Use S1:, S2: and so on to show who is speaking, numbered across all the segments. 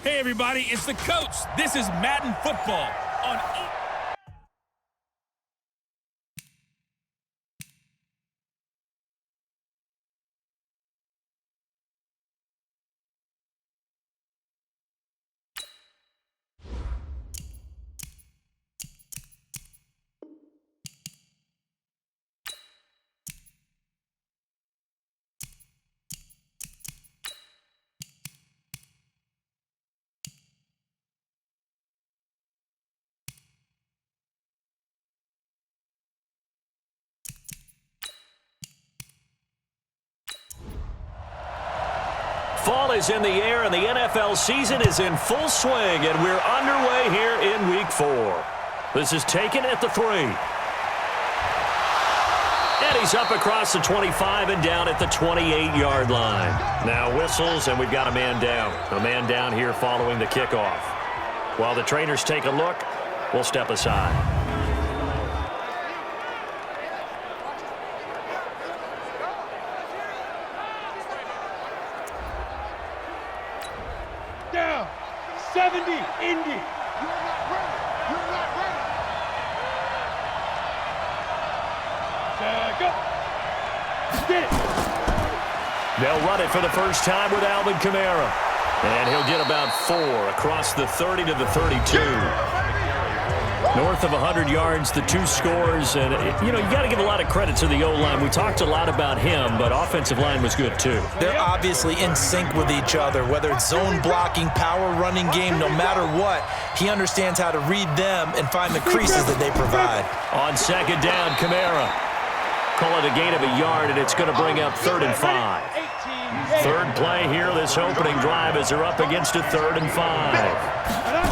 S1: Hey, everybody, it's the coach. This is Madden Football on
S2: Fall is in the air, and the NFL season is in full swing, and we're underway here in Week 4. This is taken at the 3. And he's up across the 25 and down at the 28-yard line. Now whistles, and we've got a man down. A man down here following the kickoff. While the trainers take a look, we'll step aside.
S3: Down, 70, Indy. You're not ready. You're not ready. Go. Get it.
S2: They'll run it for the first time with Alvin Kamara. And he'll get about 4 across the 30 to the 32. North of 100 yards, the 2 scores. And, you got to give a lot of credit to the O-line. We talked a lot about him, but offensive line was good, too.
S4: They're obviously in sync with each other, whether it's zone blocking, power running game, no matter what. He understands how to read them and find the creases that they provide.
S2: On second down, Kamara. Call it a gain of a yard, and it's going to bring up 3rd and 5. Third play here, this opening drive, as they're up against a 3rd and 5.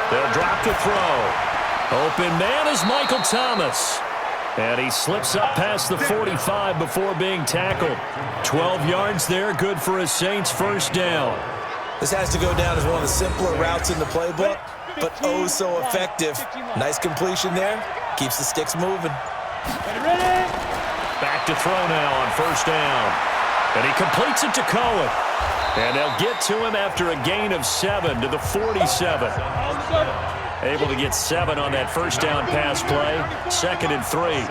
S2: They'll drop to throw. Open man is Michael Thomas. And he slips up past the 45 before being tackled. 12 yards there, good for a Saints first down.
S4: This has to go down as one of the simpler routes in the playbook, but oh so effective. Nice completion there. Keeps the sticks moving.
S2: Back to throw now on first down. And he completes it to Cohen. And they'll get to him after a gain of 7 to the 47. Able to get 7 on that first down pass play. 2nd and 3.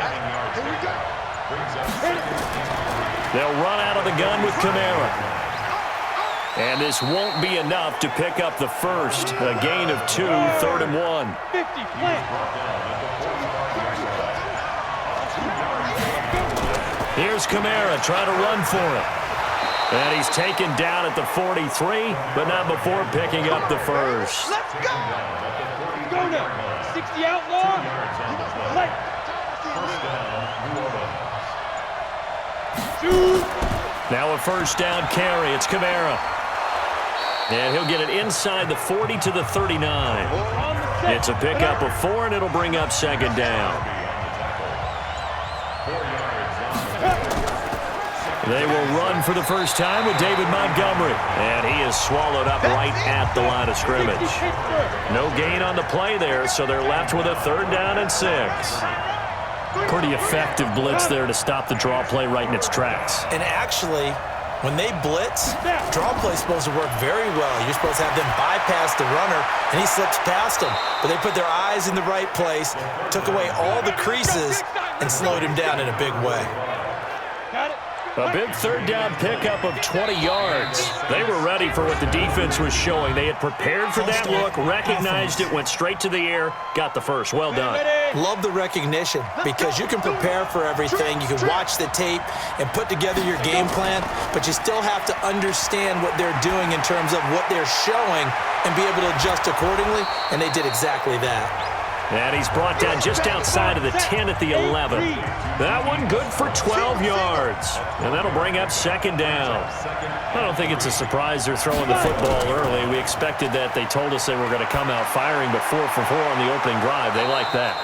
S2: They'll run out of the gun with Kamara. And this won't be enough to pick up the first. A gain of 2, 3rd and 1. Here's Kamara trying to run for it. And he's taken down at the 43, but not before picking up the first.
S3: Let's go! Go now. 60 outlaw.
S2: Now a first down carry. It's Kamara. And he'll get it inside the 40 to the 39. It's a pickup of 4, and it'll bring up 2nd down. They will run for the first time with David Montgomery. And he is swallowed up right at the line of scrimmage. No gain on the play there, so they're left with a 3rd down and 6. Pretty effective blitz there to stop the draw play right in its tracks.
S4: And actually, when they blitz, draw play is supposed to work very well. You're supposed to have them bypass the runner, and he slips past them. But they put their eyes in the right place, took away all the creases, and slowed him down in a big way.
S2: A big 3rd down pickup of 20 yards. They were ready for what the defense was showing. They had prepared for that look, recognized it, went straight to the air, got the first. Well done.
S4: Love the recognition because you can prepare for everything. You can watch the tape and put together your game plan, but you still have to understand what they're doing in terms of what they're showing and be able to adjust accordingly, and they did exactly that.
S2: And he's brought down just outside of the 10 at the 11. That one good for 12 yards. And that'll bring up 2nd down. I don't think it's a surprise they're throwing the football early. We expected that. They told us they were going to come out firing, but 4 for 4 on the opening drive. They like that.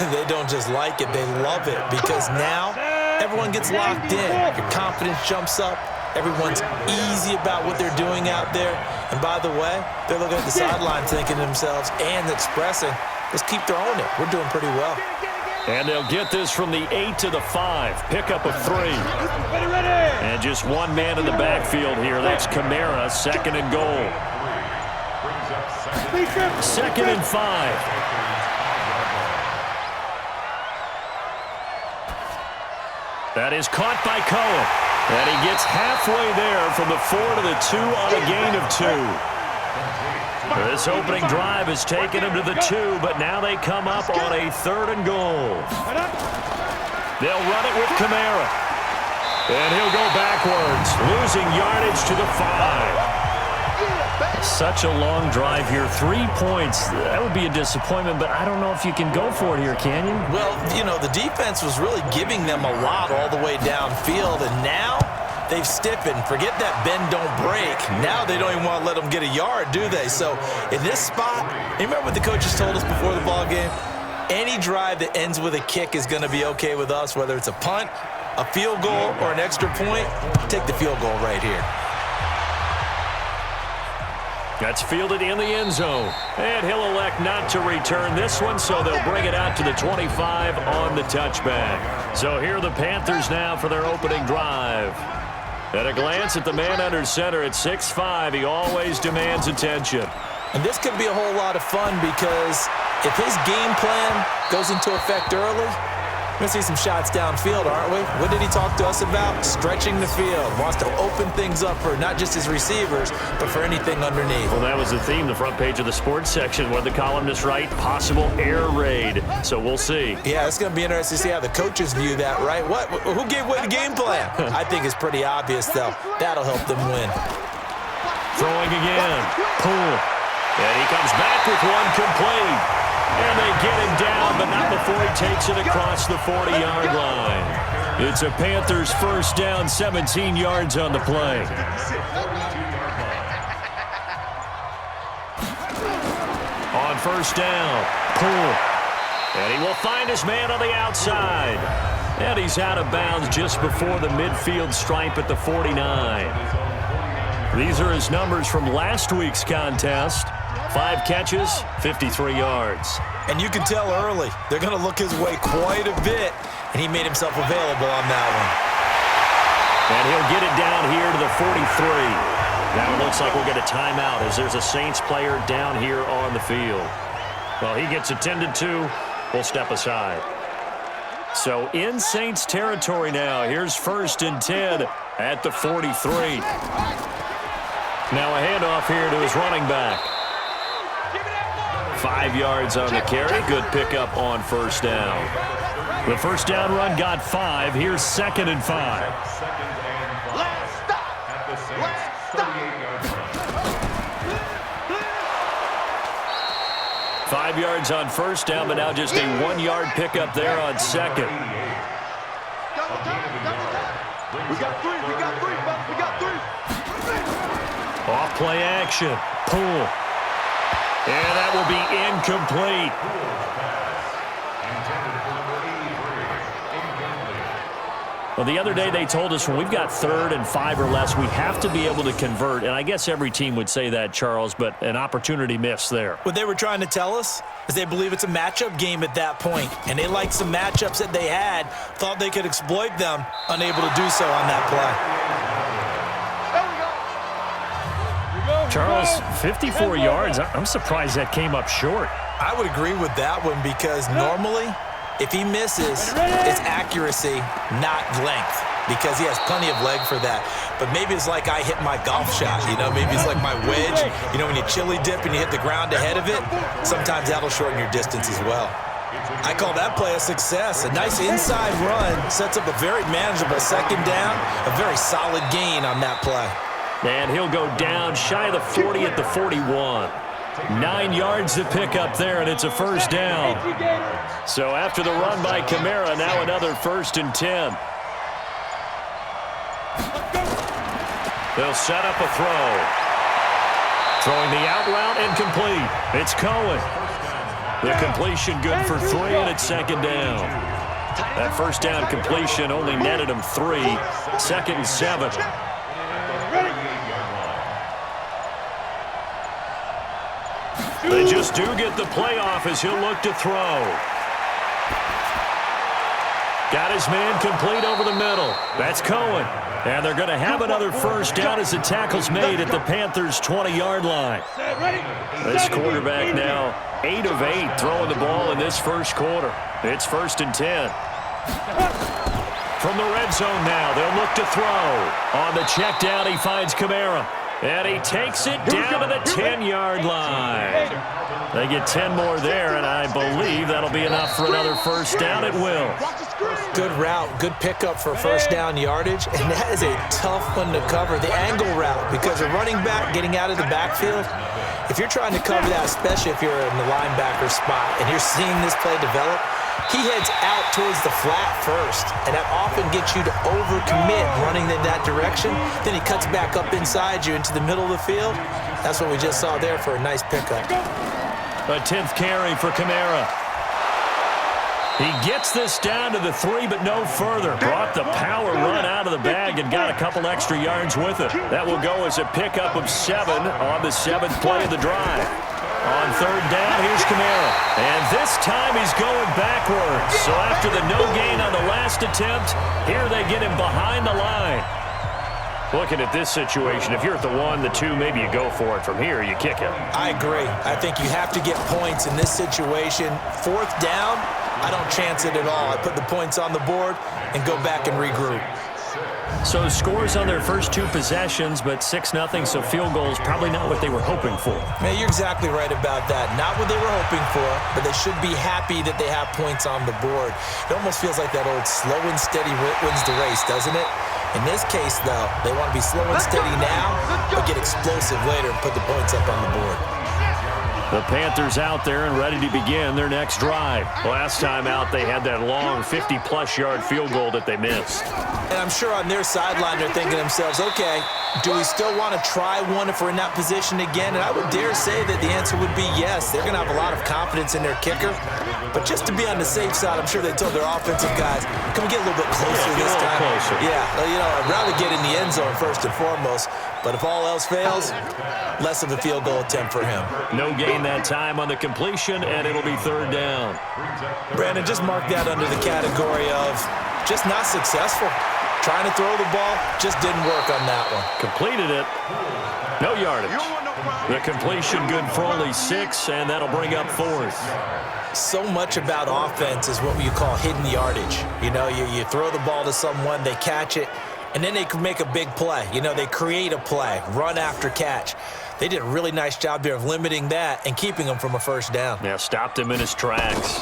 S4: They don't just like it. They love it because now everyone gets locked in. Your confidence jumps up. Everyone's easy about what they're doing out there. And by the way, they're looking at the sideline thinking to themselves and expressing, let's keep throwing it. We're doing pretty well.
S2: And they'll get this from the 8 to the 5. Pickup of 3. And just one man in the backfield here. That's Kamara, 2nd and goal. 2nd and 5. That is caught by Cohen. And he gets halfway there from the 4 to the 2 on a gain of 2. This opening drive has taken him to the 2, but now they come up on a 3rd and goal. They'll run it with Kamara. And he'll go backwards, losing yardage to the 5. Such a long drive here. 3 points. That would be a disappointment, but I don't know if you can go for it here, can you?
S4: Well, you know, the defense was really giving them a lot all the way downfield, and now they've stiffened. Forget that bend, don't break. Now they don't even want to let them get a yard, do they? So in this spot, you remember what the coaches told us before the ball game? Any drive that ends with a kick is going to be okay with us, whether it's a punt, a field goal, or an extra point. Take the field goal right here.
S2: That's fielded in the end zone. And he'll elect not to return this one, so they'll bring it out to the 25 on the touchback. So here are the Panthers now for their opening drive. At a glance at the man under center at 6'5", he always demands attention.
S4: And this could be a whole lot of fun because if his game plan goes into effect early, we're going to see some shots downfield, aren't we? What did he talk to us about? Stretching the field. Wants to open things up for not just his receivers, but for anything underneath.
S2: Well, that was the theme, the front page of the sports section, where the columnists write possible air raid. So we'll see.
S4: Yeah, it's going to be interesting to see how the coaches view that, right? Who gave away the game plan? I think it's pretty obvious, though. That'll help them win.
S2: Throwing again. Pull. And he comes back with one complete. And they get him down, but not before he takes it across the 40-yard line. It's a Panthers first down, 17 yards on the play. On first down, pull. And he will find his man on the outside. And he's out of bounds just before the midfield stripe at the 49. These are his numbers from last week's contest. 5 catches, 53 yards.
S4: And you can tell early, they're going to look his way quite a bit, and he made himself available on that one.
S2: And he'll get it down here to the 43. Now it looks like we'll get a timeout as there's a Saints player down here on the field. Well, he gets attended to. We'll step aside. So in Saints territory now, here's 1st and 10 at the 43. Now a handoff here to his running back. 5 yards on the carry. Good pickup on first down. The first down run got 5. Here's 2nd and 5. 5 yards on first down, but now just a 1-yard pickup there on 2nd.
S3: We got three.
S2: Off play action. Pull. And that will be incomplete. Well, the other day they told us when we've got 3rd and 5 or less, we have to be able to convert. And I guess every team would say that, Charles, but an opportunity missed there.
S4: What they were trying to tell us is they believe it's a matchup game at that point. And they liked some matchups that they had, thought they could exploit them, unable to do so on that play.
S2: Charles, 54 yards. I'm surprised that came up short.
S4: I would agree with that one because normally, if he misses, it's accuracy, not length, because he has plenty of leg for that. But maybe it's like I hit my golf shot, you know? Maybe it's like my wedge. You know, when you chili dip and you hit the ground ahead of it, sometimes that'll shorten your distance as well. I call that play a success. A nice inside run sets up a very manageable 2nd down, a very solid gain on that play.
S2: And he'll go down shy of the 40 at the 41. 9 yards to pick up there, and it's a first down. So after the run by Kamara, now another 1st and 10. They'll set up a throw. Throwing the out route and complete. It's Cohen. The completion good for 3, and it's 2nd down. That first down completion only netted him 3. 2nd and 7. They just do get the playoff as he'll look to throw. Got his man complete over the middle. That's Cohen. And they're going to have another first down as the tackle's made at the Panthers' 20-yard line. This quarterback now 8 of 8 throwing the ball in this first quarter. It's 1st and 10. From the red zone now, they'll look to throw. On the check down, he finds Kamara. And he takes it down to the 10-yard line. They get 10 more there, and I believe that'll be enough for another first down. It will.
S4: Good route, good pickup for first down yardage, and that is a tough one to cover, the angle route, because a running back getting out of the backfield, if you're trying to cover that, especially if you're in the linebacker spot and you're seeing this play develop, he heads out towards the flat first, and that often gets you to overcommit running in that direction. Then he cuts back up inside you into the middle of the field. That's what we just saw there for a nice pickup.
S2: A 10th carry for Kamara. He gets this down to the 3, but no further. Brought the power run out of the bag and got a couple extra yards with it. That will go as a pickup of 7 on the 7th play of the drive. On third down, here's Kamara. And this time he's going backwards. So after the no gain on the last attempt, here they get him behind the line. Looking at this situation, if you're at the 1, the 2, maybe you go for it. From here, you kick it.
S4: I agree. I think you have to get points in this situation. 4th down, I don't chance it at all. I put the points on the board and go back and regroup.
S2: So scores on their first 2 possessions, but 6-0, so field goals probably not what they were hoping for.
S4: Man, you're exactly right about that. Not what they were hoping for, but they should be happy that they have points on the board. It almost feels like that old slow and steady wins the race, doesn't it? In this case, though, they want to be slow and steady now, but get explosive later and put the points up on the board.
S2: The Panthers out there and ready to begin their next drive. Last time out, they had that long 50-plus yard field goal that they missed.
S4: And I'm sure on their sideline they're thinking to themselves, okay, do we still want to try one if we're in that position again? And I would dare say that the answer would be yes. They're going to have a lot of confidence in their kicker. But just to be on the safe side, I'm sure they told their offensive guys, can we get a little bit closer this time?
S2: Closer.
S4: Yeah, you know, I'd rather get in the end zone first and foremost. But if all else fails, less of a field goal attempt for him.
S2: No gain that time on the completion, and it'll be third down.
S4: Brandon, just mark that under the category of just not successful. Trying to throw the ball, just didn't work on that one.
S2: Completed it. No yardage. The completion good for only 6, and that'll bring up 4th.
S4: So much about offense is what you call hidden yardage. You know, you throw the ball to someone, they catch it, and then they can make a big play. You know, they create a play, run after catch. They did a really nice job there of limiting that and keeping him from a first down.
S2: Yeah, stopped him in his tracks.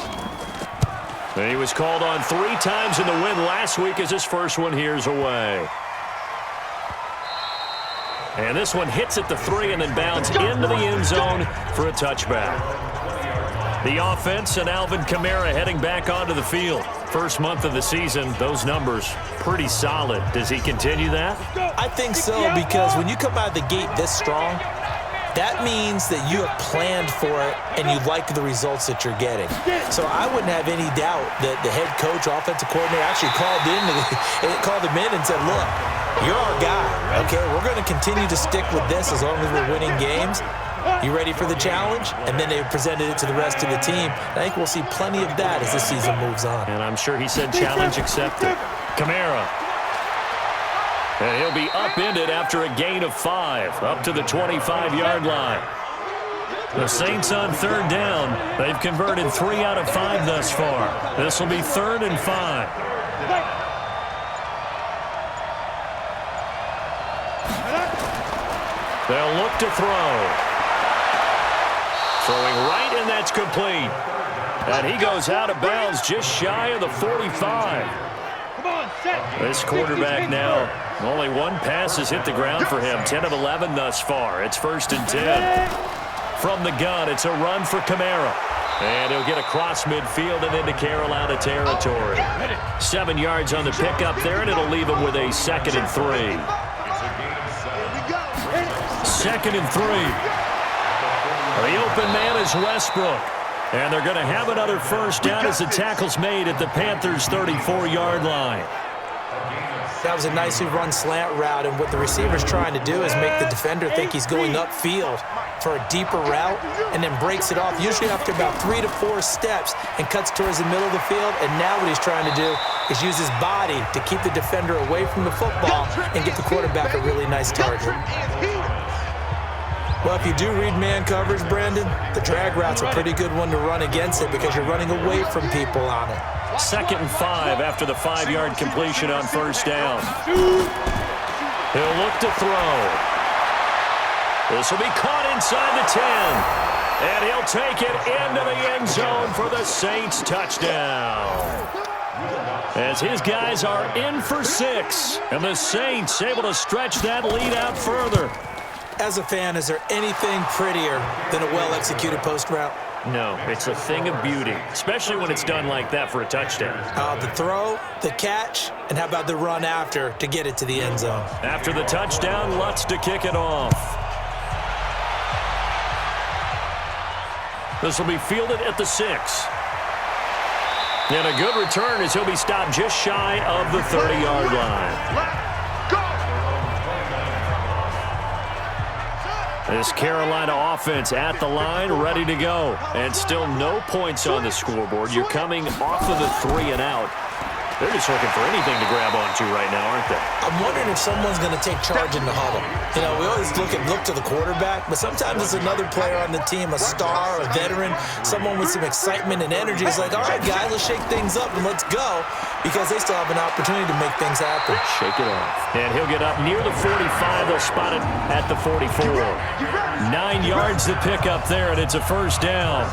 S2: And he was called on 3 times in the win last week as his first one here's away. And this one hits at the 3 and then bounds into the end zone for a touchback. The offense and Alvin Kamara heading back onto the field. First month of the season, those numbers pretty solid. Does he continue that?
S4: I think so, because when you come out of the gate this strong, that means that you have planned for it and you like the results that you're getting. So I wouldn't have any doubt that the head coach, offensive coordinator, actually called him in and said, look, you're our guy, okay? We're going to continue to stick with this as long as we're winning games. You ready for the challenge? And then they presented it to the rest of the team. I think we'll see plenty of that as the season moves on.
S2: And I'm sure he said challenge accepted. Kamara. And he'll be upended after a gain of 5, up to the 25-yard line. The Saints on third down. They've converted 3 out of 5 thus far. This will be 3rd and 5. They'll look to throw. Throwing right, and that's complete. And he goes out of bounds just shy of the 45. This quarterback now, only 1 pass has hit the ground for him. 10 of 11 thus far. It's 1st and 10. From the gun, it's a run for Kamara. And he'll get across midfield and into Carolina territory. 7 yards on the pickup there, and it'll leave him with a 2nd and 3. 2nd and 3. The open man is Westbrook. And they're going to have another first down as the tackle's made at the Panthers' 34-yard line.
S4: That was a nicely run slant route, and what the receiver's trying to do is make the defender think he's going upfield for a deeper route and then breaks it off, usually after about 3 to 4 steps, and cuts towards the middle of the field. And now what he's trying to do is use his body to keep the defender away from the football and get the quarterback a really nice target. Well, if you do read man coverage, Brandon, the drag route's a pretty good one to run against it because you're running away from people on it.
S2: 2nd and 5 after the 5-yard completion on first down. He'll look to throw. This will be caught inside the 10. And he'll take it into the end zone for the Saints touchdown. As his guys are in for 6. And the Saints able to stretch that lead out further.
S4: As a fan, is there anything prettier than a well-executed post route?
S2: No, it's a thing of beauty, especially when it's done like that for a touchdown.
S4: The throw, the catch, and how about the run after to get it to the end zone?
S2: After the touchdown, Lutz to kick it off. This will be fielded at the 6. And a good return as he'll be stopped just shy of the 30-yard line. This Carolina offense at the line, ready to go. And still no points on the scoreboard. You're coming off of the 3 and out. They're just looking for anything to grab onto right now, aren't they?
S4: I'm wondering if someone's going to take charge in the huddle. You know, we always look to the quarterback, but sometimes it's another player on the team, a star, a veteran, someone with some excitement and energy. It's like, all right, guys, let's shake things up and let's go, because they still have an opportunity to make things happen.
S2: Shake it off. And he'll get up near the 45. They'll spot it at the 44. 9 yards to pick up there, and it's a first down.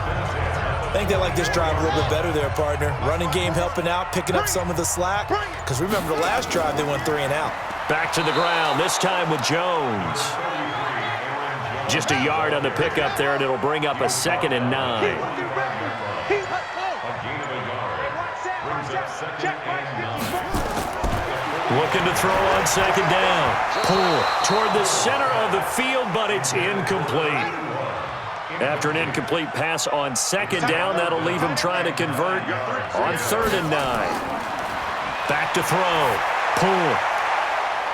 S4: I think they like this drive a little bit better there, partner. Running game helping out, picking up some of the slack. Because remember, the last drive, they went 3 and out.
S2: Back to the ground, this time with Jones. Just a yard on the pickup there, and it'll bring up a 2nd and 9. Looking to throw on 2nd down. Pull toward the center of the field, but it's incomplete. After an incomplete pass on 2nd down, that'll leave him trying to convert on 3rd and 9. Back to throw. Pull.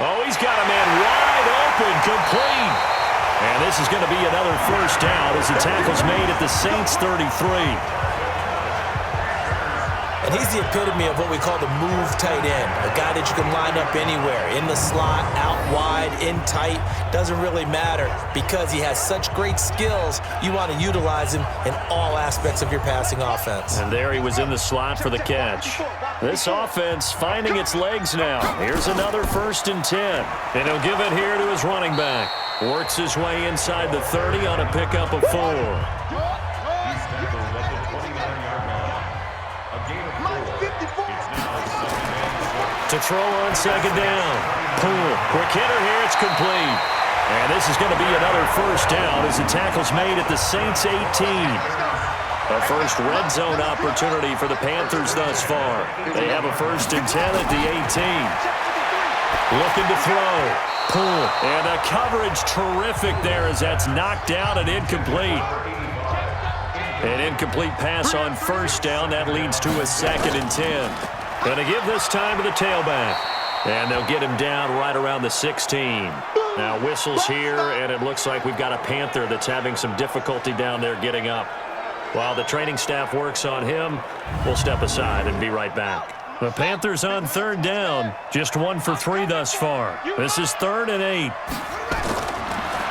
S2: Oh, he's got a man wide open, complete. And this is going to be another first down as the tackle's made at the Saints' 33.
S4: And he's the epitome of what we call the move tight end, a guy that you can line up anywhere, in the slot, out wide, in tight, doesn't really matter because he has such great skills. You want to utilize him in all aspects of your passing offense.
S2: And there he was in the slot for the catch. This offense finding its legs now. Here's another 1st and 10. And he'll give it here to his running back. Works his way inside the 30 on a pickup of 4. To throw on 2nd down. Pull. Quick hitter here. It's complete. And this is going to be another first down as the tackle's made at the Saints' 18. A first red zone opportunity for the Panthers thus far. They have a 1st and 10 at the 18. Looking to throw. Pull. And the coverage terrific there as that's knocked down and incomplete. An incomplete pass on 1st down. That leads to a 2nd and 10. Going to give this time to the tailback. And they'll get him down right around the 16. Now whistles here, and it looks like we've got a Panther that's having some difficulty down there getting up. While the training staff works on him, we'll step aside and be right back. The Panthers on 3rd down. Just 1 for 3 thus far. This is 3rd and 8.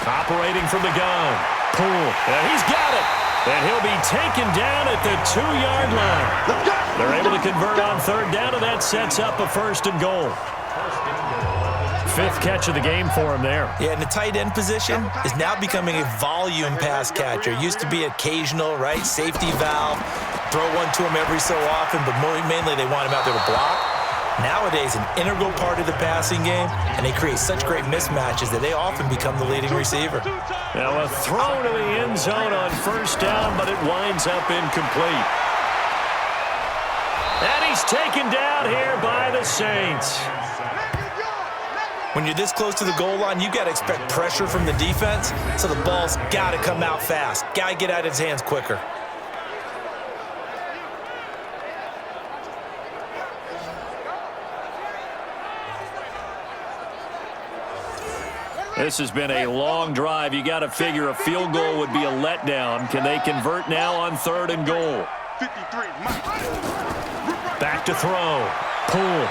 S2: Operating from the gun. Pull. And he's got it. And he'll be taken down at the 2-yard line. They're able to convert on 3rd down, and that sets up a 1st and goal. 5th catch of the game for him there.
S4: Yeah, and the tight end position is now becoming a volume pass catcher. Used to be occasional, right? Safety valve. Throw one to him every so often, but mainly they want him out there to block. Nowadays, an integral part of the passing game, and they create such great mismatches that they often become the leading receiver.
S2: Now a throw to the end zone on 1st down, but it winds up incomplete. And he's taken down here by the Saints.
S4: When you're this close to the goal line, you got to expect pressure from the defense, so the ball's got to come out fast. Got to get out of his hands quicker.
S2: This has been a long drive. You got to figure a field goal would be a letdown. Can they convert now on 3rd and goal?
S3: 53,
S2: back to throw. Pull.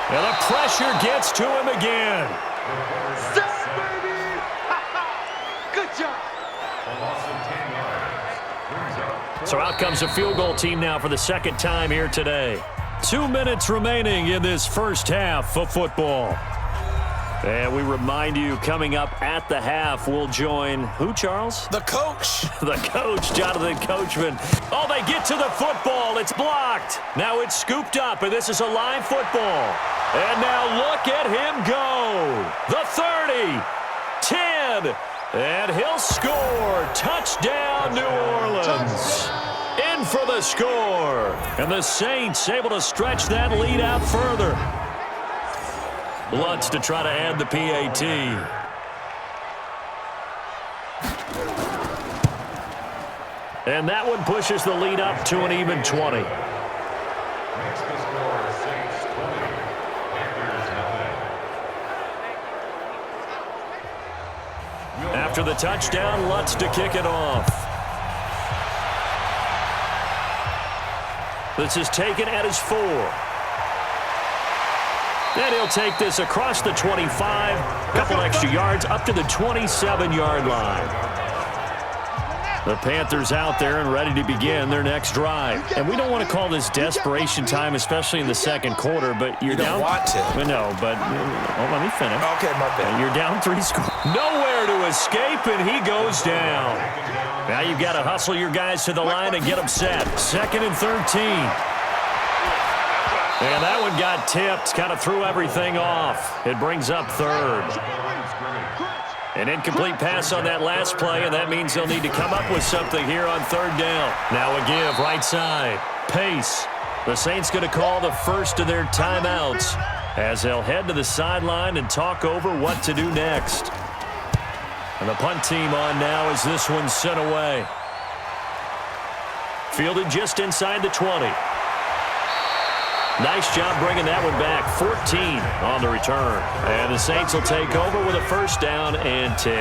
S2: And the pressure gets to him again.
S3: Good job.
S2: So out comes the field goal team now for the second time here today. 2 minutes remaining in this first half of football. And we remind you, coming up at the half, we'll join who, Charles?
S4: The coach.
S2: The coach, Jonathan Coachman. Oh, they get to the football. It's blocked. Now it's scooped up, and this is a live football. And now look at him go. The 30, 10, and he'll score. Touchdown, New Orleans. In for the score. And the Saints able to stretch that lead out further. Lutz to try to add the PAT. And that one pushes the lead up to an even 20. After the touchdown, Lutz to kick it off. This is taken at his 4. And he'll take this across the 25, a couple extra yards, up to the 27-yard line. The Panthers out there and ready to begin their next drive. And we don't want to call this desperation time, especially in the second quarter, but you're down.
S4: You don't want to.
S2: No, but let me finish.
S4: Okay, my bad.
S2: You're down 3 scores. Nowhere to escape, and he goes down. Now you've got to hustle your guys to the line and get them set. 2nd and 13. And that one got tipped, kind of threw everything off. It brings up 3rd. An incomplete pass on that last play, and that means they'll need to come up with something here on 3rd down. Now a give, right side. Pace. The Saints going to call the first of their timeouts as they'll head to the sideline and talk over what to do next. And the punt team on now as this one's sent away. Fielded just inside the 20. Nice job bringing that one back. 14 on the return. And the Saints will take over with a first down and 10.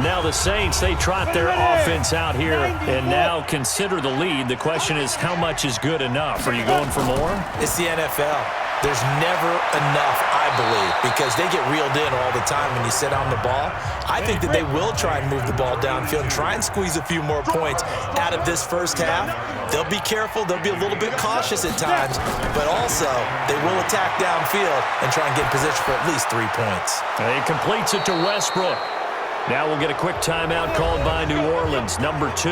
S2: Now the Saints, they trot their offense out here and now consider the lead. The question is, how much is good enough? Are you going for more?
S4: It's the NFL. There's never enough, I believe, because they get reeled in all the time when you sit on the ball. I think that they will try and move the ball downfield and try and squeeze a few more points out of this first half. They'll be careful. They'll be a little bit cautious at times, but also they will attack downfield and try and get in position for at least 3 points.
S2: And he completes it to Westbrook. Now we'll get a quick timeout called by New Orleans, number 2,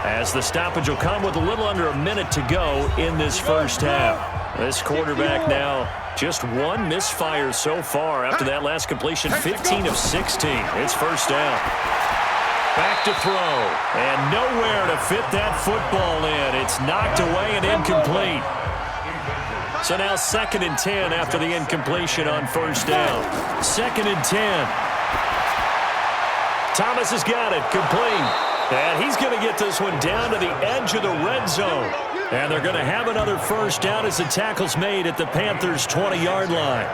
S2: as the stoppage will come with a little under a minute to go in this first half. This quarterback now just 1 misfire so far after that last completion, 15 of 16. It's first down. Back to throw, and nowhere to fit that football in. It's knocked away and incomplete. So now 2nd and 10 after the incompletion on first down. 2nd and 10. Thomas has got it, complete. And he's going to get this one down to the edge of the red zone. And they're going to have another first down as the tackle's made at the Panthers' 20-yard line.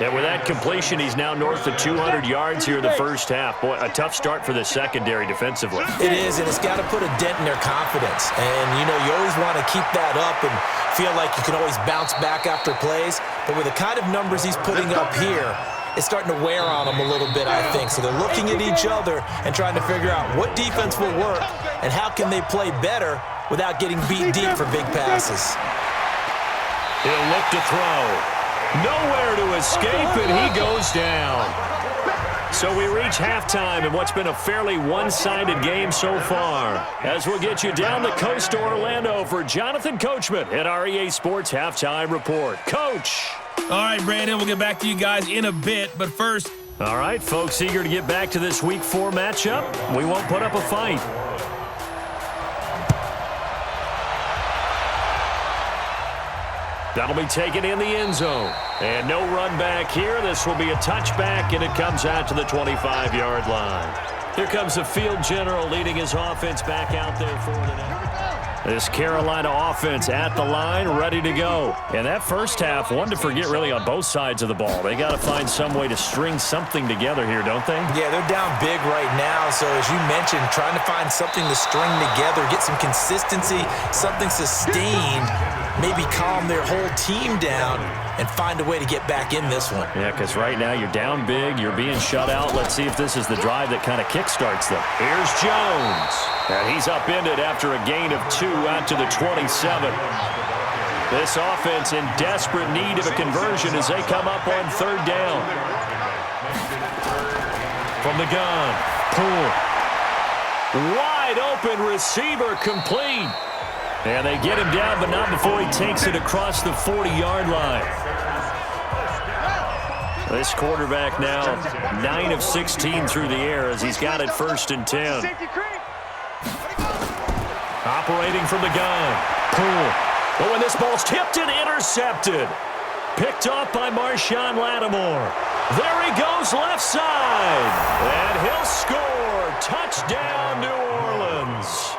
S2: And with that completion, he's now north of 200 yards here in the first half. Boy, a tough start for the secondary defensively.
S4: It is, and it's got to put a dent in their confidence. And, you know, you always want to keep that up and feel like you can always bounce back after plays. But with the kind of numbers he's putting up here, it's starting to wear on them a little bit, I think. So they're looking at each other and trying to figure out what defense will work and how can they play better without getting beat deep for big passes.
S2: He'll look to throw. Nowhere to escape, and he goes down. So we reach halftime in what's been a fairly one-sided game so far. As we'll get you down the coast to Orlando for Jonathan Coachman at our EA Sports Halftime Report. Coach.
S1: All right, Brandon, we'll get back to you guys in a bit, but first.
S2: All right, folks, eager to get back to this Week 4 matchup. We won't put up a fight. That'll be taken in the end zone. And no run back here. This will be a touchback, and it comes out to the 25-yard line. Here comes the field general leading his offense back out there for the night. This Carolina offense at the line, ready to go. And that first half, one to forget really on both sides of the ball. They got to find some way to string something together here, don't they?
S4: Yeah, they're down big right now. So as you mentioned, trying to find something to string together, get some consistency, something sustained, maybe calm their whole team down and find a way to get back in this one.
S2: Yeah, because right now you're down big, you're being shut out. Let's see if this is the drive that kind of kickstarts them. Here's Jones. And he's upended after a gain of 2 out to the 27. This offense in desperate need of a conversion as they come up on 3rd down. From the gun, pull. Wide open receiver complete. And they get him down, but not before he takes it across the 40-yard line. This quarterback now 9 of 16 through the air as he's got it 1st and 10. Operating from the gun. Pull. Oh, and this ball's tipped and intercepted. Picked off by Marshawn Lattimore. There he goes left side. And he'll score. Touchdown, New Orleans.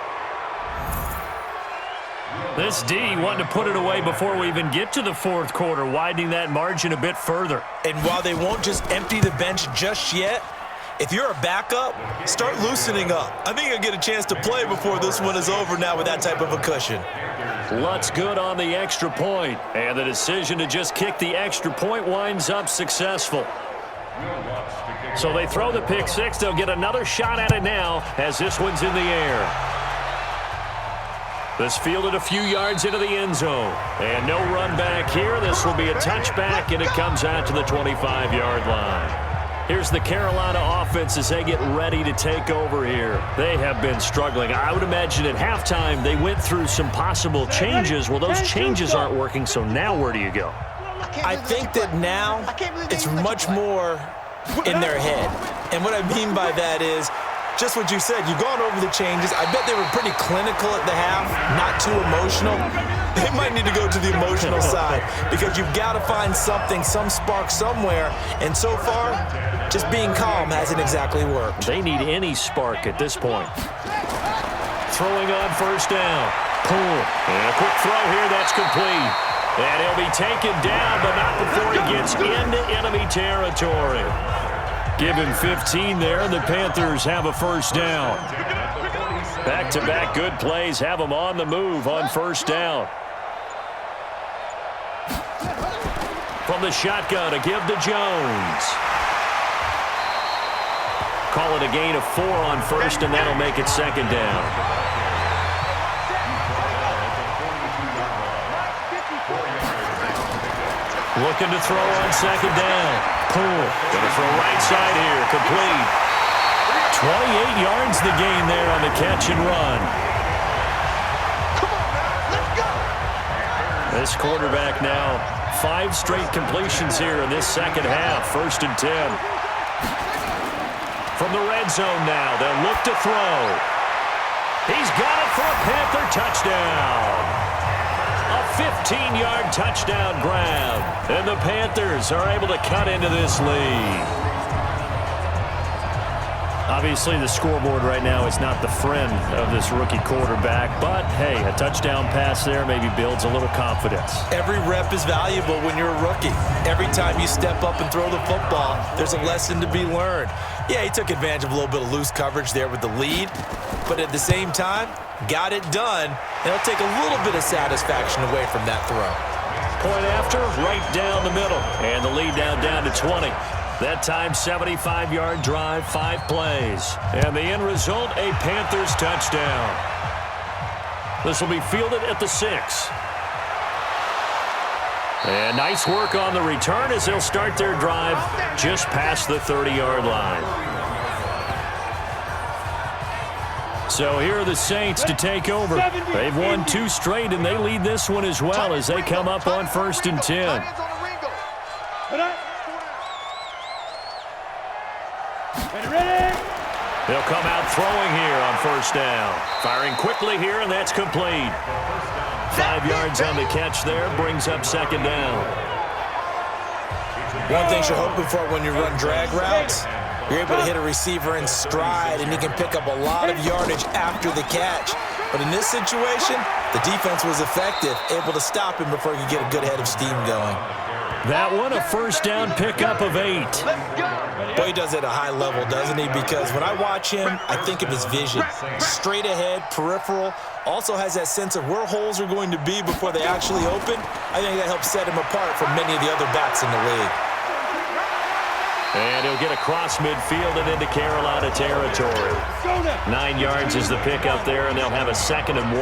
S2: This D wanting to put it away before we even get to the 4th quarter, widening that margin a bit further.
S4: And while they won't just empty the bench just yet, if you're a backup, start loosening up. I think you'll get a chance to play before this one is over now with that type of a cushion.
S2: Lutz good on the extra point, and the decision to just kick the extra point winds up successful. So they throw the pick 6. They'll get another shot at it now as this one's in the air. This fielded a few yards into the end zone. And no run back here. This will be a touchback, and it comes out to the 25-yard line. Here's the Carolina offense as they get ready to take over here. They have been struggling. I would imagine at halftime they went through some possible changes. Well, those changes aren't working, so now where do you go?
S4: I think that now it's much more in their head. And what I mean by that is just what you said. You've gone over the changes. I bet they were pretty clinical at the half, not too emotional. They might need to go to the emotional side because you've got to find something, some spark somewhere. And so far, just being calm hasn't exactly worked.
S2: They need any spark at this point. Throwing on 1st down. Pull. And a quick throw here. That's complete. And he'll be taken down, but not before he gets into enemy territory. Give him 15 there, and the Panthers have a 1st down. Back-to-back good plays have them on the move on 1st down. From the shotgun, a give to Jones. Call it a gain of 4 on 1st, and that'll make it 2nd down. Looking to throw on 2nd down. Pull. Gonna throw right side here. Complete. 28 yards the gain there on the catch and run.
S3: Come on, man. Let's go.
S2: This quarterback now 5 straight completions here in this 2nd half. 1st and 10. From the red zone now, they'll look to throw. He's got it for a Panther touchdown. A 15-yard touchdown grab. And the Panthers are able to cut into this lead. Obviously, the scoreboard right now is not the friend of this rookie quarterback. But, hey, a touchdown pass there maybe builds a little confidence.
S4: Every rep is valuable when you're a rookie. Every time you step up and throw the football, there's a lesson to be learned. Yeah, he took advantage of a little bit of loose coverage there with the lead. But at the same time, got it done. And it'll take a little bit of satisfaction away from that throw.
S2: Point after, right down the middle. And the lead now down to 20. That time, 75-yard drive, 5 plays. And the end result, a Panthers touchdown. This will be fielded at the 6. And nice work on the return as they'll start their drive just past the 30-yard line. So here are the Saints to take over. They've won 2 straight, and they lead this one as well as they come up on 1st and 10. They'll come out throwing here on 1st down. Firing quickly here, and that's complete. 5 yards on the catch there, brings up 2nd down.
S4: One thing you're hoping for when you run drag routes, you're able to hit a receiver in stride, and you can pick up a lot of yardage after the catch. But in this situation, the defense was effective, able to stop him before he could get a good head of steam going.
S2: That one, a first down pickup of 8.
S4: Boy, he does it at a high level, doesn't he? Because when I watch him, I think of his vision. Straight ahead, peripheral, also has that sense of where holes are going to be before they actually open. I think that helps set him apart from many of the other backs in the league.
S2: And he'll get across midfield and into Carolina territory. 9 yards is the pickup there, and they'll have a 2nd and 1.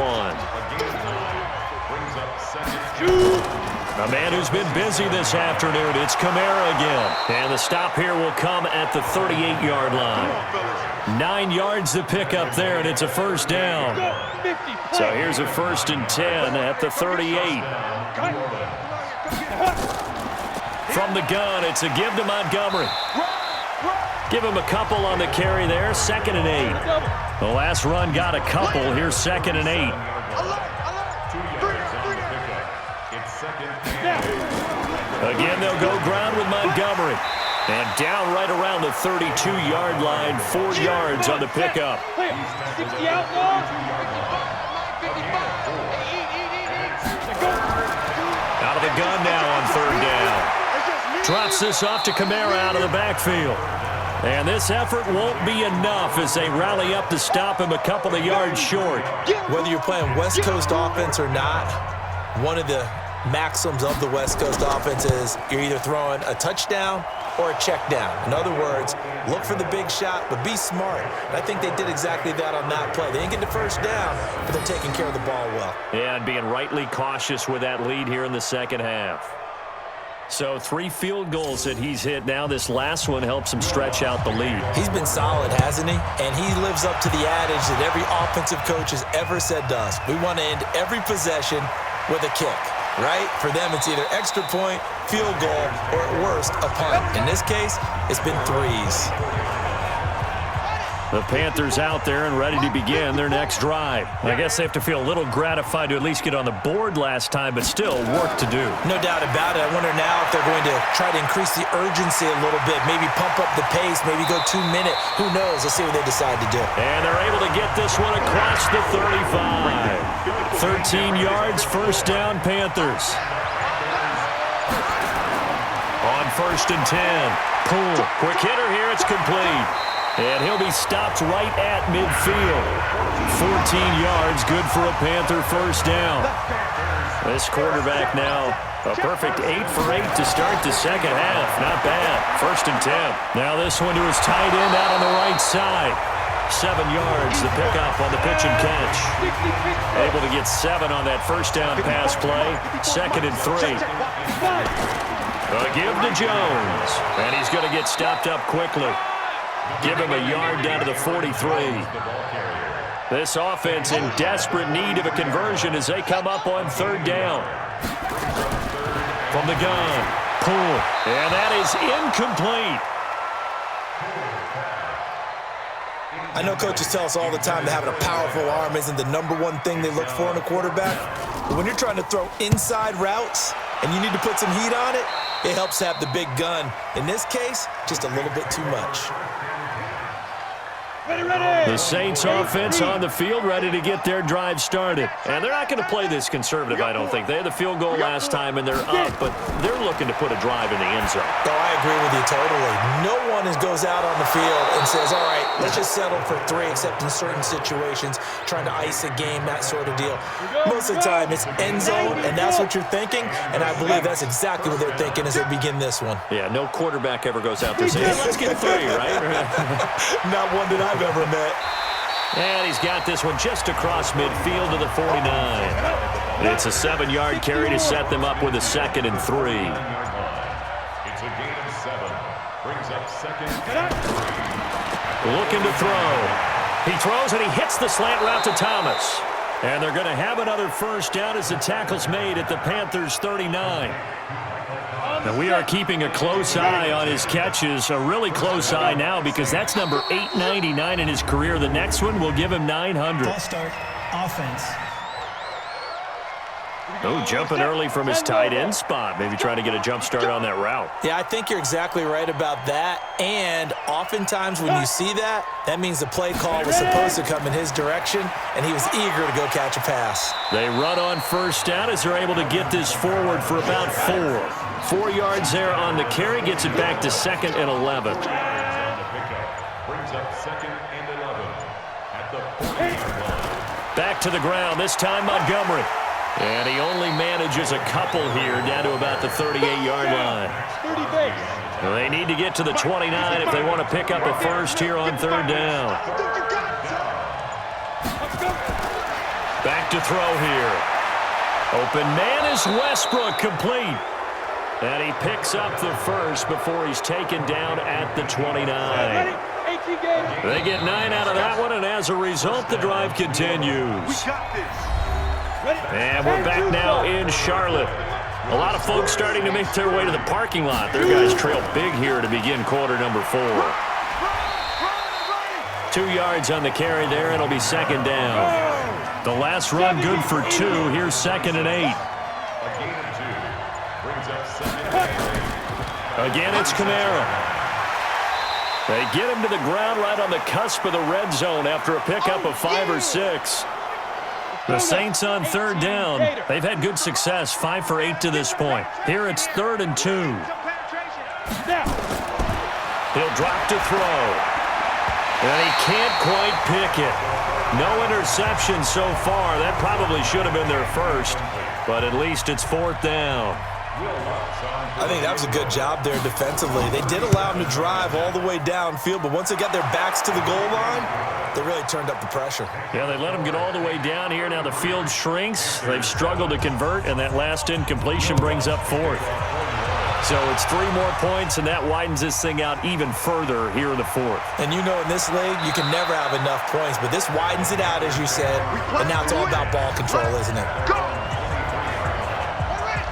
S2: A man who's been busy this afternoon, it's Kamara again. And the stop here will come at the 38-yard line. 9 yards the pickup there, and it's a first down. So here's a 1st and 10 at the 38. From the gun, it's a give to Montgomery. Give him a couple on the carry there, 2nd and 8. The last run got a couple. Here's 2nd and 8. Again, they'll go ground with Montgomery. And down right around the 32-yard line, 4 yards on the pickup.
S3: 60 outlaws.
S2: Out of the gun now on 3rd down. Drops this off to Kamara out of the backfield. And this effort won't be enough as they rally up to stop him a couple of yards short.
S4: Whether you're playing West Coast offense or not, one of the maxims of the West Coast offense is you're either throwing a touchdown or a check down. In other words, look for the big shot, but be smart. And I think they did exactly that on that play. They didn't get the first down, but they're taking care of the ball well.
S2: Yeah, and being rightly cautious with that lead here in the second half. So 3 field goals that he's hit now. This last one helps him stretch out the lead.
S4: He's been solid, hasn't he? And he lives up to the adage that every offensive coach has ever said to us. We want to end every possession with a kick, right? For them, it's either extra point, field goal, or at worst, a punt. In this case, it's been 3s.
S2: The Panthers out there and ready to begin their next drive. I guess they have to feel a little gratified to at least get on the board last time, but still work to do.
S4: No doubt about it. I wonder now if they're going to try to increase the urgency a little bit, maybe pump up the pace, maybe go 2-minute. Who knows? Let's see what they decide to do.
S2: And they're able to get this one across the 35. 13 yards, first down, Panthers. On 1st and 10. Poole, quick hitter here, it's complete. And he'll be stopped right at midfield. 14 yards, good for a Panther first down. This quarterback now, a perfect 8 for 8 to start the second half. Not bad. 1st and 10. Now this one to his tight end out on the right side. 7 yards, the pickup on the pitch and catch. Able to get 7 on that first down pass play. 2nd and 3. A give to Jones. And he's going to get stopped up quickly. Give him a yard down to the 43. This offense in desperate need of a conversion as they come up on 3rd down. From the gun, Poole. And that is incomplete.
S4: I know coaches tell us all the time that having a powerful arm isn't the #1 thing they look for in a quarterback. But when you're trying to throw inside routes and you need to put some heat on it, it helps have the big gun. In this case, just a little bit too much.
S2: The Saints offense on the field ready to get their drive started. And they're not going to play this conservative, I don't think. They had the field goal last time and they're up, but they're looking to put a drive in the end zone.
S4: Oh, I agree with you totally. No one goes out on the field and says, all right, let's just settle for 3, except in certain situations, trying to ice a game, that sort of deal. Most of the time, it's end zone, and that's what you're thinking, and I believe that's exactly what they're thinking as they begin this one.
S2: Yeah, no quarterback ever goes out there saying, hey, let's get 3, right?
S4: Not one that I've ever met.
S2: And he's got this one just across midfield to the 49. It's a 7-yard carry to set them up with a 2nd and 3.
S3: It's a gain of 7. Brings up 2nd.
S2: Looking to throw. He throws and he hits the slant route to Thomas. And they're going to have another first down as the tackle's made at the Panthers' 39. And we are keeping a close eye on his catches, a really close eye now because that's number 899 in his career. The next one will give him 900.
S5: False start, offense.
S2: Oh, jumping early from his tight end spot. Maybe trying to get a jump start on that route.
S4: Yeah, I think you're exactly right about that. And oftentimes when you see that, that means the play call was supposed to come in his direction, and he was eager to go catch a pass.
S2: They run on first down as they're able to get this forward for about 4. 4 yards there on the carry. Gets it back to 2nd and 11. Back to the ground, this time Montgomery. And he only manages a couple here, down to about the 38-yard line. Well, they need to get to the 29 if they want to pick up a first here on 3rd down. Back to throw here. Open man is Westbrook, complete. And he picks up the first before he's taken down at the 29. They get 9 out of that one, and as a result, the drive continues. And we're back now in Charlotte. A lot of folks starting to make their way to the parking lot. Their guys trail big here to begin quarter number 4. 2 yards on the carry there. It'll be 2nd down. The last run good for 2. Here's 2nd and 8. Again, it's Kamara. They get him to the ground right on the cusp of the red zone after a pickup of 5 or 6. The Saints on 3rd down. They've had good success, 5 for 8 to this point. Here it's 3rd and 2. He'll drop to throw. And he can't quite pick it. No interception so far. That probably should have been their first, but at least it's 4th down.
S4: I think that was a good job there defensively. They did allow him to drive all the way downfield, but once they got their backs to the goal line, they really turned up the pressure.
S2: Yeah, they let him get all the way down here. Now the field shrinks. They've struggled to convert, and that last incompletion brings up 4th. So it's 3 more points, and that widens this thing out even further here in the 4th.
S4: And you know in this league, you can never have enough points, but this widens it out, as you said, and now it's all about ball control, isn't it?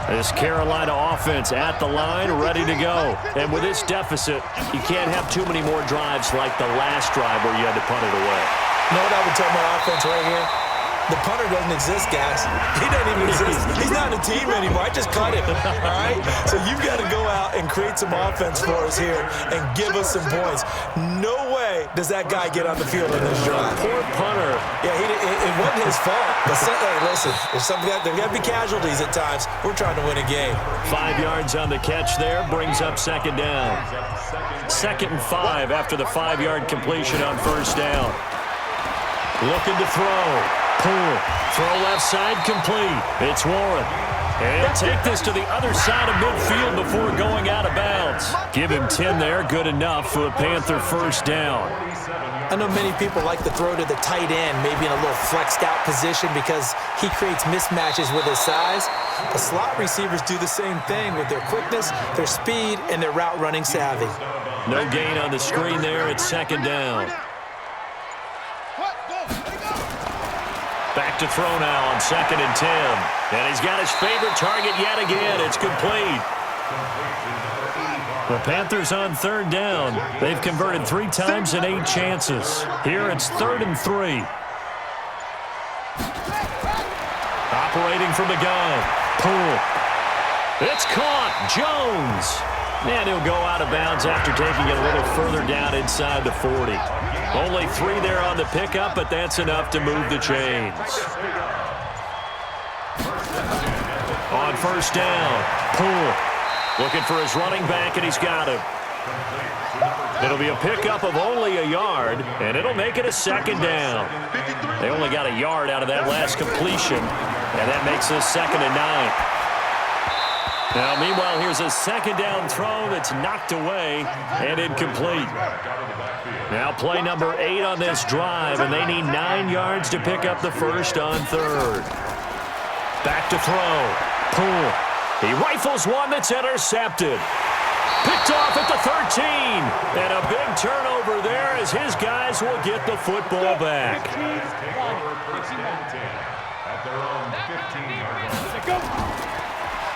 S2: This Carolina offense at the line, ready to go. And with this deficit, you can't have too many more drives like the last drive where you had to punt it away.
S4: You know what I would tell my offense right here? The punter doesn't exist, guys. He doesn't even exist. He's not in the team anymore. I just cut him, all right? So you've got to go out and create some offense for us here and give us some points. No way does that guy get on the field in this drive.
S2: Poor punter.
S4: Yeah, it wasn't his fault. But hey, listen, there's got to be casualties at times. We're trying to win a game.
S2: 5 yards on the catch there, brings up 2nd down. 2nd and 5 after the 5-yard completion on 1st down. Looking to throw. Pull. Throw left side, complete. It's Warren. And take this to the other side of midfield before going out of bounds. Give him 10 there. Good enough for a Panther 1st down.
S4: I know many people like to throw to the tight end, maybe in a little flexed out position because he creates mismatches with his size. The slot receivers do the same thing with their quickness, their speed, and their route running savvy.
S2: No gain on the screen there. It's 2nd down. Back to throw now on 2nd and 10. And he's got his favorite target yet again. It's complete. The Panthers on 3rd down. They've converted 3 times in 8 chances. Here it's 3rd and 3. Operating from the gun. Pull. It's caught. Jones. And he'll go out of bounds after taking it a little further down inside the 40. Only 3 there on the pickup, but that's enough to move the chains. On 1st down, Poole looking for his running back, and he's got him. It'll be a pickup of only a yard, and it'll make it a 2nd down. They only got a yard out of that last completion, and that makes it 2nd and 9. Now, meanwhile, here's a 2nd down throw that's knocked away and incomplete. Now play number 8 on this drive, and they need 9 yards to pick up the first on 3rd. Back to throw. Poole. He rifles one that's intercepted. Picked off at the 13. And a big turnover there as his guys will get the football back.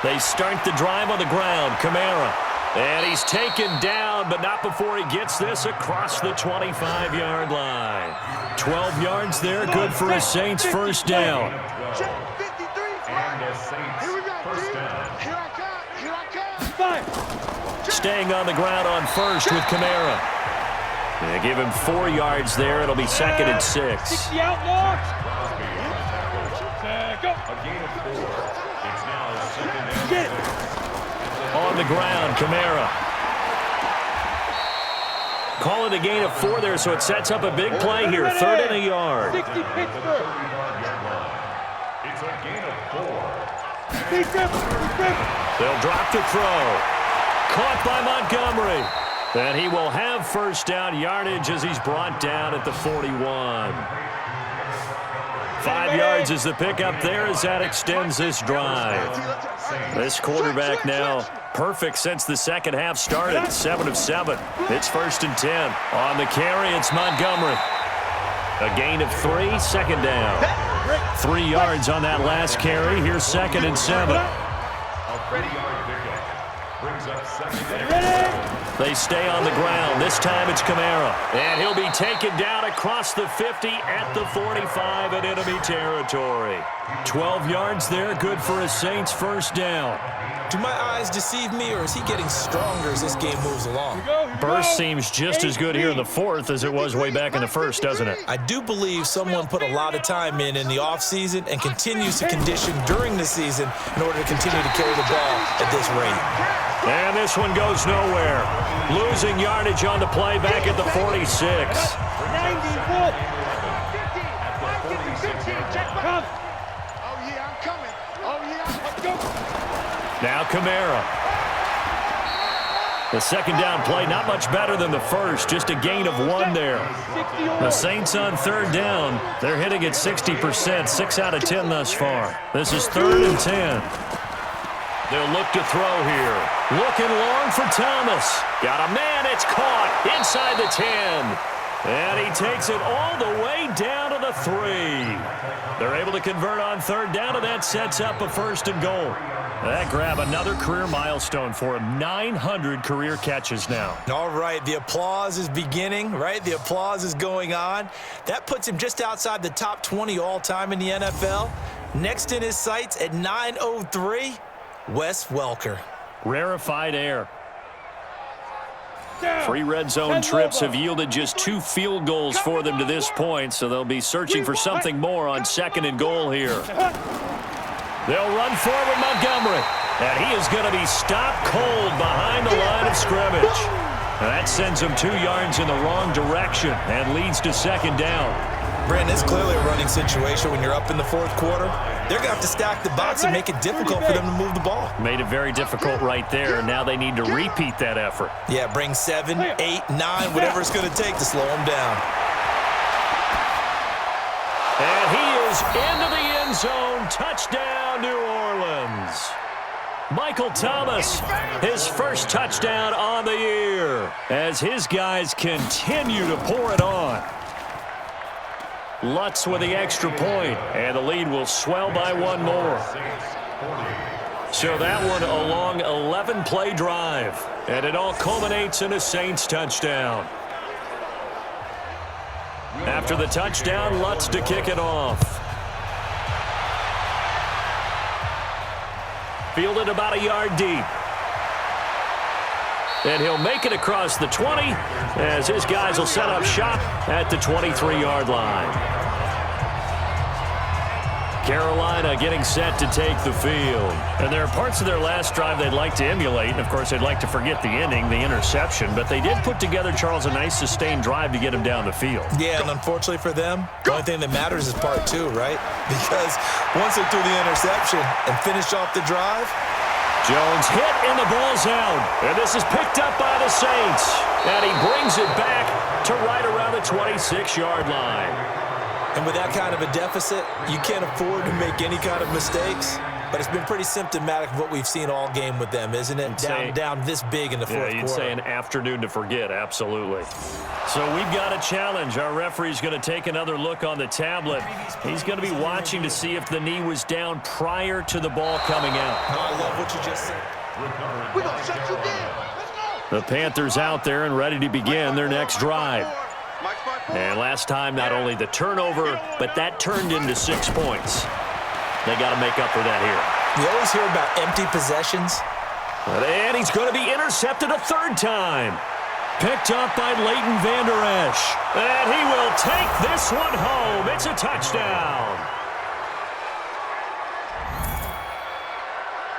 S2: They start the drive on the ground. Kamara. And he's taken down, but not before he gets this across the 25-yard line. 12 yards there, good for a Saints 1st down. Staying on the ground on first with Kamara. They give him 4 yards there. It'll be 2nd and 6.
S3: 60 outlaw. Go. Get it.
S2: On the ground, Kamara. Call it a gain of 4 there, so it sets up a big play here. 3rd and a yard.
S3: 60 Pittsburgh.
S5: It's a gain of 4.
S3: Deep grip.
S2: They'll drop to throw. Caught by Montgomery. And he will have first down yardage as he's brought down at the 41. 5 yards is the pickup there as that extends this drive. This quarterback now perfect since the second half started. 7 of 7. It's 1st and 10. On the carry, it's Montgomery. A gain of 3, 2nd down. 3 yards on that last carry. Here's 2nd and 7. They stay on the ground. This time it's Kamara. And he'll be taken down across the 50 at the 45 in enemy territory. 12 yards there, good for a Saints first down.
S4: Do my eyes deceive me, or is he getting stronger as this game moves along?
S2: Burst seems just as good here in the 4th as it was way back in the 1st, doesn't it?
S4: I do believe someone put a lot of time in the offseason and continues to condition during the season in order to continue to carry the ball at this rate.
S2: And this one goes nowhere. Losing yardage on the play back at the 46.
S3: 90, Wolf. 50, check come. Oh, yeah, I'm coming. Oh, yeah, let's go.
S2: Now Kamara. The 2nd down play, not much better than the 1st. Just a gain of 1 there. The Saints on 3rd down. They're hitting at 60%, 6 out of 10 thus far. This is 3rd and 10. They'll look to throw here. Looking long for Thomas. Got a man. It's caught inside the 10. And he takes it all the way down to the 3. They're able to convert on 3rd down, and that sets up a 1st and goal. That grab another career milestone for him. 900 career catches now.
S4: All right, the applause is beginning, right? The applause is going on. That puts him just outside the top 20 all-time in the NFL. Next in his sights at 903. Wes Welker.
S2: Rarefied air. 3 red zone trips have yielded just 2 field goals for them to this point, so they'll be searching for something more on 2nd and goal here. They'll run forward Montgomery, and he is going to be stopped cold behind the line of scrimmage. And that sends him 2 yards in the wrong direction and leads to 2nd down.
S4: Brandon, it's clearly a running situation when you're up in the 4th quarter. They're going to have to stack the box and make it difficult for them to move the ball.
S2: Made it very difficult right there. Now they need to repeat that effort.
S4: Yeah, bring 7, 8, 9, whatever it's going to take to slow them down.
S2: And he is into the end zone. Touchdown, New Orleans. Michael Thomas, his first touchdown on the year, as his guys continue to pour it on. Lutz with the extra point, and the lead will swell by 1 more. So that one a long 11-play drive, and it all culminates in a Saints touchdown. After the touchdown, Lutz to kick it off. Fielded about a yard deep. And he'll make it across the 20 as his guys will set up shop at the 23-yard line. Carolina getting set to take the field. And there are parts of their last drive they'd like to emulate. And, of course, they'd like to forget the ending, the interception. But they did put together, Charles, a nice sustained drive to get him down the field.
S4: Yeah, and unfortunately for them, the only thing that matters is part 2, right? Because once they threw the interception and finished off the drive,
S2: Jones hit and the ball's out. And this is picked up by the Saints. And he brings it back to right around the 26-yard line.
S4: And with that kind of a deficit, you can't afford to make any kind of mistakes. But it's been pretty symptomatic of what we've seen all game with them, isn't it? Down this big in the 4th quarter.
S2: Yeah, you'd say an afternoon to forget, absolutely. So we've got a challenge. Our referee's going to take another look on the tablet. He's going to be watching to see if the knee was down prior to the ball coming out.
S4: Oh, I love what you just said.
S3: We're going to shut you down. Let's go.
S2: The Panthers out there and ready to begin their next drive. And last time, not only the turnover, but that turned into 6 points. They got to make up for that here.
S4: We always hear about empty possessions.
S2: And he's going to be intercepted a third time. Picked up by Leighton Vander Esch. And he will take this one home. It's a touchdown.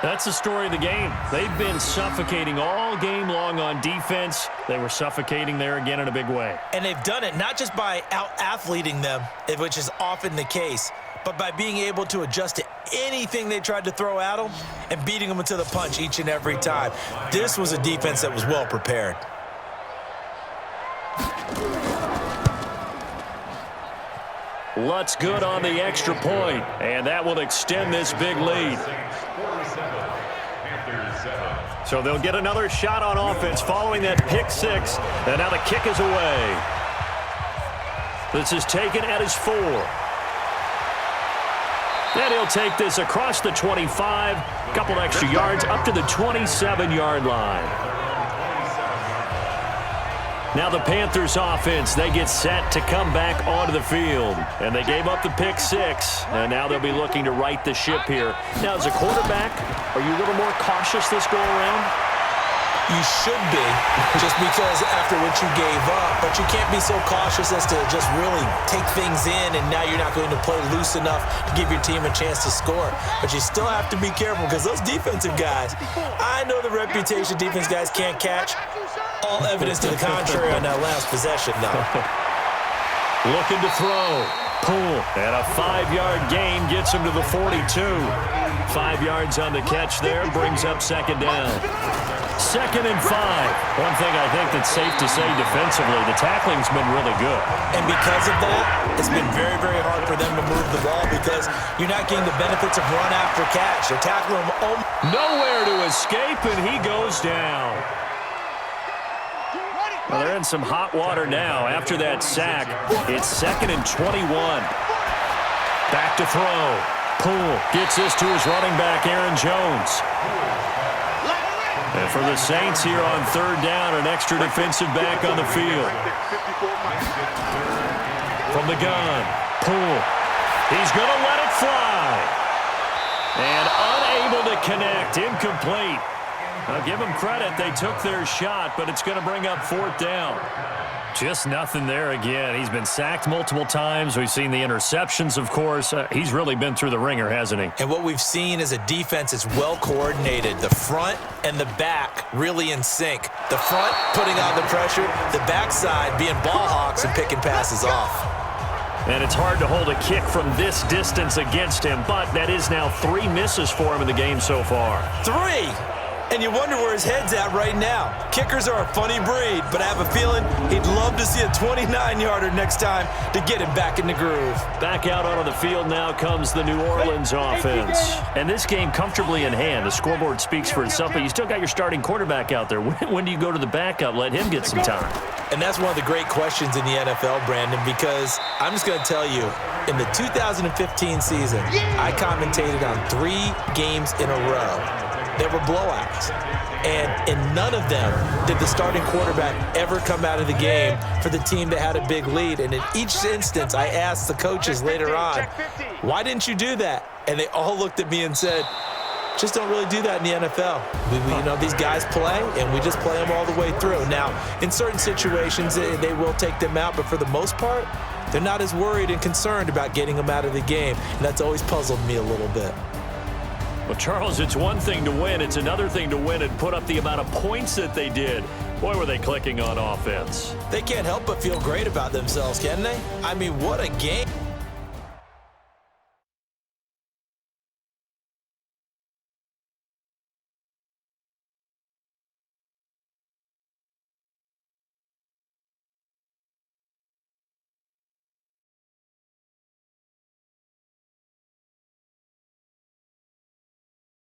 S2: That's the story of the game. They've been suffocating all game long on defense. They were suffocating there again in a big way.
S4: And they've done it not just by out-athleting them, which is often the case, but by being able to adjust to anything they tried to throw at them and beating them into the punch each and every time. This was a defense that was well prepared.
S2: Lutz good on the extra point, and that will extend this big lead. So they'll get another shot on offense following that pick six, and now the kick is away. This is taken at his 4. And he'll take this across the 25, a couple extra yards up to the 27-yard line. Now the Panthers offense, they get set to come back onto the field. And they gave up the pick six, and now they'll be looking to right the ship here. Now, as a quarterback, are you a little more cautious this go-around?
S4: You should be, just because after what you gave up, but you can't be so cautious as to just really take things in, and now you're not going to play loose enough to give your team a chance to score. But you still have to be careful because those defensive guys, I know the reputation defense guys can't catch. All evidence to the contrary on that last possession, though.
S2: Looking to throw. Pull. And a 5-yard gain gets him to the 42. 5 yards on the catch there brings up second down. 2nd and 5. One thing I think that's safe to say defensively, the tackling's been really good.
S4: And because of that, it's been very, very hard for them to move the ball because you're not getting the benefits of run after catch. They're tackling him.
S2: Nowhere to escape, and he goes down. Well, they're in some hot water now. After that sack, it's 2nd and 21. Back to throw. Poole gets this to his running back, Aaron Jones. And for the Saints here on 3rd down, an extra defensive back on the field. From the gun, Poole. He's going to let it fly. And unable to connect, incomplete. I'll give them credit. They took their shot, but it's going to bring up 4th down. Just nothing there again. He's been sacked multiple times. We've seen the interceptions, of course. He's really been through the ringer, hasn't he?
S4: And what we've seen is a defense that's well coordinated. The front and the back really in sync. The front putting on the pressure, the backside being ball hawks and picking passes off.
S2: And it's hard to hold a kick from this distance against him, but that is now 3 misses for him in the game so far.
S4: 3! And you wonder where his head's at right now. Kickers are a funny breed, but I have a feeling he'd love to see a 29-yarder next time to get him back in the groove.
S2: Back out onto the field now comes the New Orleans offense. And this game comfortably in hand. The scoreboard speaks for itself, but you still got your starting quarterback out there. When do you go to the backup? Let him get some time.
S4: And that's one of the great questions in the NFL, Brandon, because I'm just going to tell you, in the 2015 season, I commentated on 3 games in a row. There were blowouts, and in none of them did the starting quarterback ever come out of the game for the team that had a big lead. And in each instance, I asked the coaches later on, why didn't you do that? And they all looked at me and said, just don't really do that in the NFL. You know, these guys play, and we just play them all the way through. Now, in certain situations, they will take them out, but for the most part, they're not as worried and concerned about getting them out of the game, and that's always puzzled me a little bit.
S2: Well, Charles, it's one thing to win. It's another thing to win and put up the amount of points that they did. Boy, were they clicking on offense.
S4: They can't help but feel great about themselves, can they? I mean, what a game.